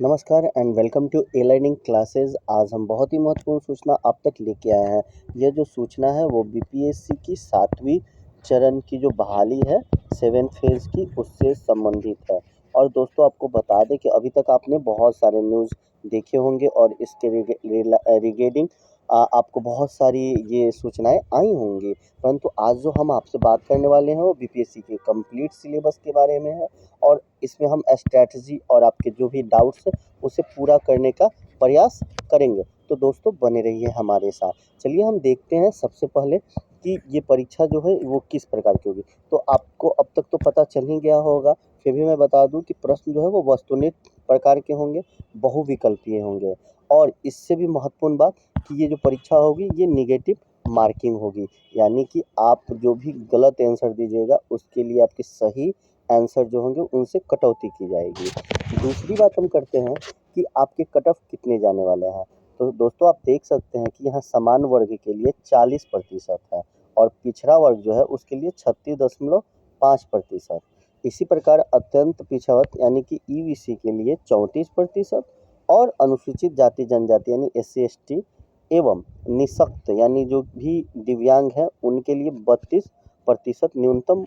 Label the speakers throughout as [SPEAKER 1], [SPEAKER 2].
[SPEAKER 1] नमस्कार and welcome to A learning classes. आज हम बहुत ही महत्वपूर्ण सूचना आप तक लेके आए हैं। यह जो सूचना है वो बीपीएससी की 7वीं चरण की जो बहाली है 7th फेज़ की उससे संबंधित है। और दोस्तों आपको बता दें कि अभी तक आपने बहुत सारे न्यूज़ देखे होंगे और इसके रिगार्डिंग आपको बहुत सारी ये सूचनाएं आई होंगी, परंतु आज जो हम आपसे बात करने वाले हैं वो बीपीएससी के कंप्लीट सिलेबस के बारे में है। और इसमें हम स्ट्रैटेजी और आपके जो भी डाउट्स हैं उसे पूरा करने का प्रयास करेंगे। तो दोस्तों बने रहिए हमारे साथ। चलिए हम देखते हैं सबसे पहले कि ये परीक्षा जो है वो किस प्रकार की होगी। तो आपको अब तक तो पता चल ही गया होगा, फिर भी मैं बता दूं कि प्रश्न जो है वो वस्तुनिष्ठ प्रकार के होंगे, बहुविकल्पीय होंगे। और इससे भी महत्वपूर्ण बात कि ये जो परीक्षा होगी ये निगेटिव मार्किंग होगी, यानी कि आप जो भी गलत आंसर दीजिएगा उसके लिए आपके सही आंसर जो होंगे उनसे कटौती की जाएगी। दूसरी बात हम करते हैं कि आपके कट ऑफ कितने जाने वाले हैं। तो दोस्तों आप देख सकते हैं कि यहाँ समान वर्ग के लिए 40% है और पिछड़ा वर्ग जो है उसके लिए 36.5%। इसी प्रकार अत्यंत पिछड़ा वर्ग यानी कि ईबीसी के लिए 34% और अनुसूचित जाति जनजाति यानी SC ST एवं निःशक्त यानी जो भी दिव्यांग हैं उनके लिए 32% न्यूनतम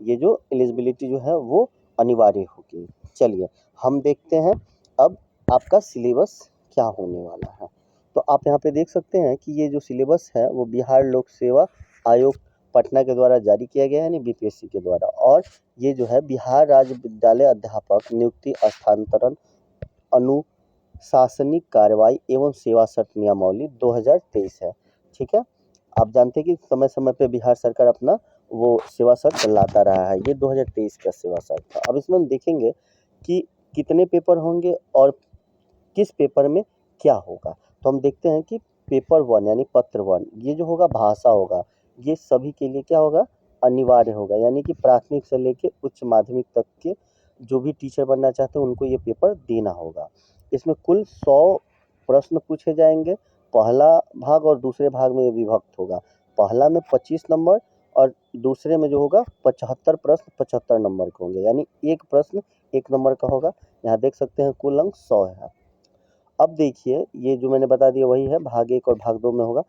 [SPEAKER 1] ये जो एलिजिबिलिटी जो है वो अनिवार्य होगी। चलिए हम देखते हैं अब आपका सिलेबस क्या होने वाला है। तो आप यहाँ पे देख सकते हैं कि ये जो सिलेबस है वो बिहार लोक सेवा आयोग पटना के द्वारा जारी किया गया है, यानी बीपीएससी के द्वारा। और ये जो है बिहार राज्य विद्यालय अध्यापक नियुक्ति स्थानांतरण अनुशासनिक कार्रवाई एवं सेवा शर्त नियमावली 2023 है। ठीक है, आप जानते हैं कि समय समय पे बिहार सरकार अपना वो सेवा शर्त लाता रहा है। ये 2023 का सेवा शर्त था। अब इसमें हम देखेंगे कि कितने पेपर होंगे और किस पेपर में क्या होगा। तो हम देखते हैं कि पेपर 1 यानी पत्र 1 ये जो होगा भाषा होगा, ये सभी के लिए क्या होगा, अनिवार्य होगा। यानी कि प्राथमिक से लेके उच्च माध्यमिक तक के जो भी टीचर बनना चाहते हैं उनको ये पेपर देना होगा। इसमें कुल 100 प्रश्न पूछे जाएंगे। पहला भाग और दूसरे भाग में ये विभक्त होगा। पहला में 25 नंबर और दूसरे में जो होगा 75 प्रश्न 75 नंबर के होंगे, यानी एक प्रश्न 1 नंबर का होगा। यहाँ देख सकते हैं कुल अंक 100 है। अब देखिए ये जो मैंने बता दिया वही है, भाग 1 और भाग 2 में होगा।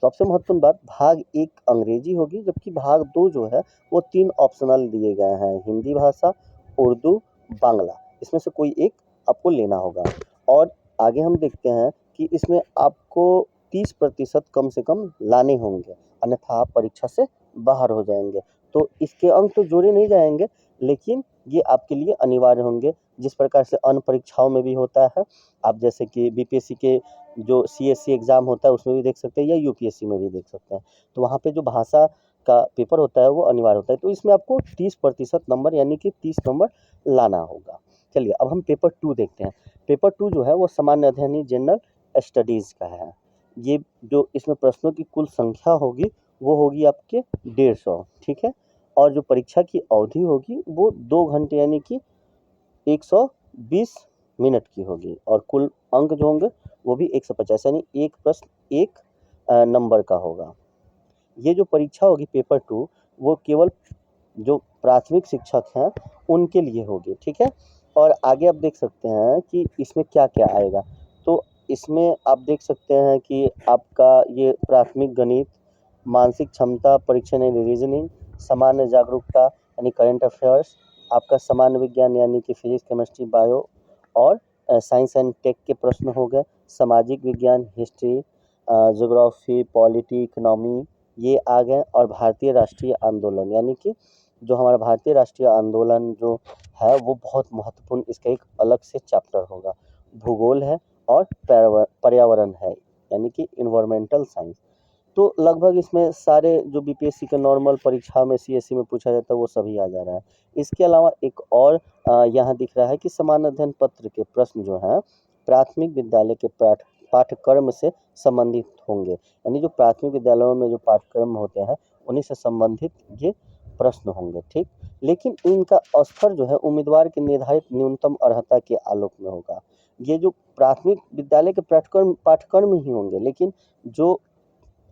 [SPEAKER 1] सबसे महत्वपूर्ण बात, भाग 1 अंग्रेजी होगी जबकि भाग 2 जो है वो 3 ऑप्शनल दिए गए हैं, हिंदी भाषा, उर्दू, बांग्ला। इसमें से कोई एक आपको लेना होगा। और आगे हम देखते हैं कि इसमें आपको 30% कम से कम लाने होंगे, अन्यथा आप परीक्षा से बाहर हो जाएंगे। तो इसके अंक तो जोड़े नहीं जाएंगे, लेकिन ये आपके लिए अनिवार्य होंगे, जिस प्रकार से अन्य परीक्षाओं में भी होता है। आप जैसे कि बीपीएससी के जो सीएससी एग्ज़ाम होता है उसमें भी देख सकते हैं या यूपीएससी में भी देख सकते हैं। तो वहाँ पे जो भाषा का पेपर होता है वो अनिवार्य होता है। तो इसमें आपको 30% नंबर यानी कि 30 नंबर लाना होगा। चलिए अब हम पेपर 2 देखते हैं। पेपर 2 जो है वो सामान्य अध्ययन जनरल स्टडीज़ का है। ये जो इसमें प्रश्नों की कुल संख्या होगी वो होगी आपके 150, ठीक है। और जो परीक्षा की अवधि होगी वो 2 घंटे यानी कि 120 मिनट की होगी। और कुल अंक जो होंगे वो भी 150 यानी एक प्रश्न एक नंबर का होगा। ये जो परीक्षा होगी पेपर 2 वो केवल जो प्राथमिक शिक्षक हैं उनके लिए होगी, ठीक है। और आगे आप देख सकते हैं कि इसमें क्या क्या आएगा। तो इसमें आप देख सकते हैं कि आपका ये प्राथमिक गणित, मानसिक क्षमता परीक्षण यानी रीजनिंग, सामान्य जागरूकता यानी करंट अफेयर्स, आपका सामान्य विज्ञान यानी कि फिजिक्स केमिस्ट्री बायो और साइंस एंड टेक के प्रश्न हो गए, सामाजिक विज्ञान हिस्ट्री, ज्योग्राफी, पॉलिटी, इकोनॉमी ये आ गए। और भारतीय राष्ट्रीय आंदोलन यानी कि जो हमारा भारतीय राष्ट्रीय आंदोलन जो है वो बहुत महत्वपूर्ण, इसका एक अलग से चैप्टर होगा। भूगोल है और पर्यावरण है यानी कि इन्वायरमेंटल साइंस। तो लगभग इसमें सारे जो बीपीएससी के नॉर्मल परीक्षा में सीएससी में पूछा जाता है वो सभी आ जा रहा है। इसके अलावा एक और यहाँ दिख रहा है कि सामान्य अध्ययन पत्र के प्रश्न जो हैं प्राथमिक विद्यालय के पाठ्यक्रम से संबंधित होंगे, यानी जो प्राथमिक विद्यालयों में जो पाठ्यक्रम होते हैं उन्हीं से संबंधित ये प्रश्न होंगे, ठीक। लेकिन इनका स्तर जो है उम्मीदवार के निर्धारित न्यूनतम अर्हता के आलोक में होगा। ये जो प्राथमिक विद्यालय के पाठ्यक्रम ही होंगे, लेकिन जो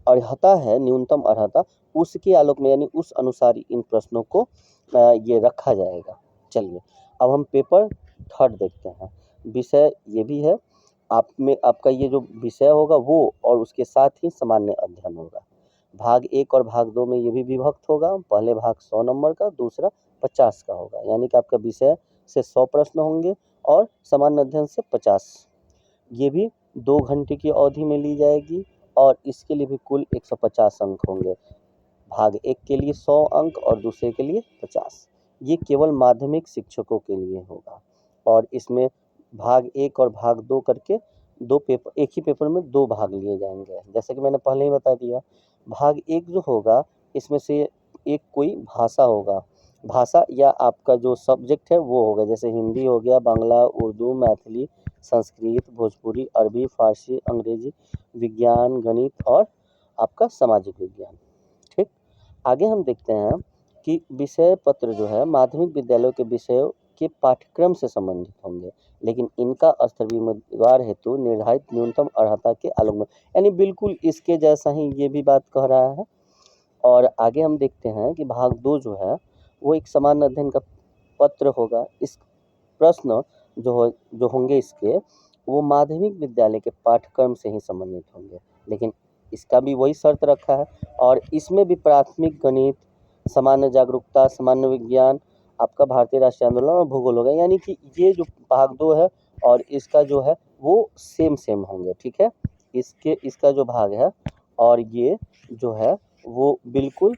[SPEAKER 1] अर्हता है न्यूनतम अर्हता उसके आलोक में यानी उस अनुसार इन प्रश्नों को ये रखा जाएगा। चलिए अब हम पेपर 3 देखते हैं। विषय ये भी है, आप में आपका ये जो विषय होगा वो और उसके साथ ही सामान्य अध्ययन होगा। भाग 1 और भाग 2 में ये भी विभक्त होगा, पहले भाग 100 नंबर का, दूसरा 50 का होगा, यानी कि आपका विषय से 100 प्रश्न होंगे और सामान्य अध्ययन से 50। ये भी 2 घंटे की अवधि में ली जाएगी और इसके लिए भी कुल 150 अंक होंगे। भाग 1 के लिए 100 अंक और दूसरे के लिए 50। ये केवल माध्यमिक शिक्षकों के लिए होगा और इसमें भाग 1 और भाग 2 करके 2 पेपर, एक ही पेपर में 2 भाग लिए जाएंगे। जैसे कि मैंने पहले ही बता दिया, भाग 1 जो होगा इसमें से एक कोई भाषा होगा, भाषा या आपका जो सब्जेक्ट है वो होगा, जैसे हिंदी हो गया, बांग्ला, उर्दू, मैथिली, संस्कृत, भोजपुरी, अरबी, फारसी, अंग्रेजी, विज्ञान, गणित और आपका सामाजिक विज्ञान। ठीक, आगे हम देखते हैं कि विषय पत्र जो है माध्यमिक विद्यालयों के विषयों के पाठ्यक्रम से संबंधित होंगे, लेकिन इनका स्तर भी उम्मीदवार हेतु निर्धारित न्यूनतम अर्हता के आलोक में, यानी बिल्कुल इसके जैसा ही ये भी बात कह रहा है। और आगे हम देखते हैं कि भाग 2 जो है वो एक सामान्य अध्ययन का पत्र होगा। इस प्रश्न जो होंगे इसके, वो माध्यमिक विद्यालय के पाठ्यक्रम से ही संबंधित होंगे, लेकिन इसका भी वही शर्त रखा है और इसमें भी प्राथमिक गणित, सामान्य जागरूकता, सामान्य विज्ञान, आपका भारतीय राष्ट्रीय आंदोलन और भूगोल होगा, यानी कि ये जो भाग 2 है और इसका जो है वो सेम होंगे। ठीक है, इसका जो भाग है और ये जो है वो बिल्कुल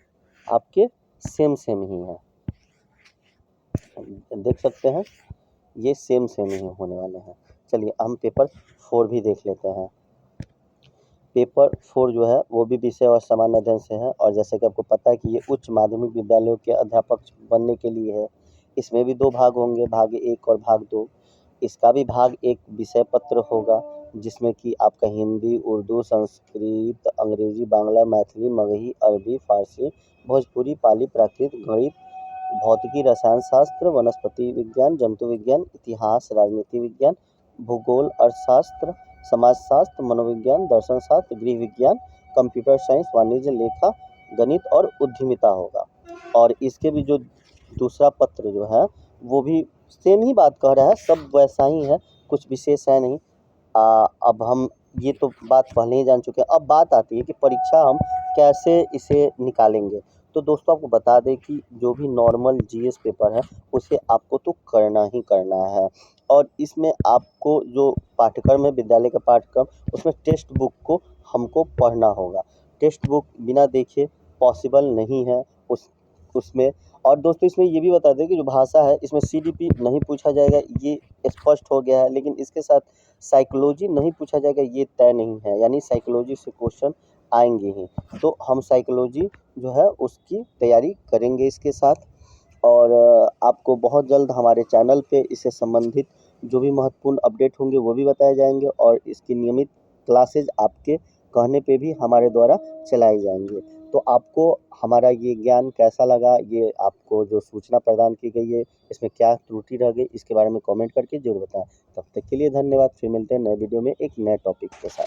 [SPEAKER 1] आपके सेम ही है, देख सकते हैं ये सेम ही होने वाले हैं। चलिए हम पेपर 4 भी देख लेते हैं। पेपर 4 जो है वो भी विषय और सामान्य अध्ययन से है और जैसे कि आपको पता है कि ये उच्च माध्यमिक विद्यालयों के अध्यापक बनने के लिए है। इसमें भी 2 भाग होंगे, भाग 1 और भाग 2। इसका भी भाग 1 विषय पत्र होगा, जिसमें कि आपका हिंदी, उर्दू, संस्कृत, अंग्रेजी, बांग्ला, मैथिली, मगही, अरबी, फारसी, भोजपुरी, पाली, प्राकृत, गणित, भौतिकी, रसायन शास्त्र, वनस्पति विज्ञान, जंतु विज्ञान, इतिहास, राजनीति विज्ञान, भूगोल, अर्थशास्त्र, समाजशास्त्र, मनोविज्ञान, दर्शन शास्त्र, गृह विज्ञान, कंप्यूटर साइंस, वाणिज्य, लेखा, गणित और उद्यमिता होगा। और इसके भी जो दूसरा पत्र जो है वो भी सेम ही बात कह रहा है, सब वैसा ही है, कुछ विशेष है नहीं। अब हम ये तो बात पहले ही जान चुके हैं। अब बात आती है कि परीक्षा हम कैसे इसे निकालेंगे। तो दोस्तों आपको बता दें कि जो भी नॉर्मल जीएस पेपर है उसे आपको तो करना ही करना है और इसमें आपको जो पाठ्यक्रम है विद्यालय का पाठ्यक्रम, उसमें टेक्स्ट बुक को हमको पढ़ना होगा। टेक्स्ट बुक बिना देखे पॉसिबल नहीं है उसमें। और दोस्तों इसमें ये भी बता दें कि जो भाषा है इसमें सीडीपी नहीं पूछा जाएगा, ये स्पष्ट हो गया है, लेकिन इसके साथ साइकोलॉजी नहीं पूछा जाएगा ये तय नहीं है, यानी साइकोलॉजी से क्वेश्चन आएंगे ही। तो हम साइकोलॉजी जो है उसकी तैयारी करेंगे इसके साथ और आपको बहुत जल्द हमारे चैनल पे इससे संबंधित जो भी महत्वपूर्ण अपडेट होंगे वो भी बताए जाएंगे और इसकी नियमित क्लासेज आपके कहने पे भी हमारे द्वारा चलाई जाएंगे। तो आपको हमारा ये ज्ञान कैसा लगा, ये आपको जो सूचना प्रदान की गई है इसमें क्या त्रुटि रह गई, इसके बारे में कमेंट करके जरूर बताएं। तब तक के लिए धन्यवाद, फिर मिलते हैं नए वीडियो में एक नए टॉपिक के साथ।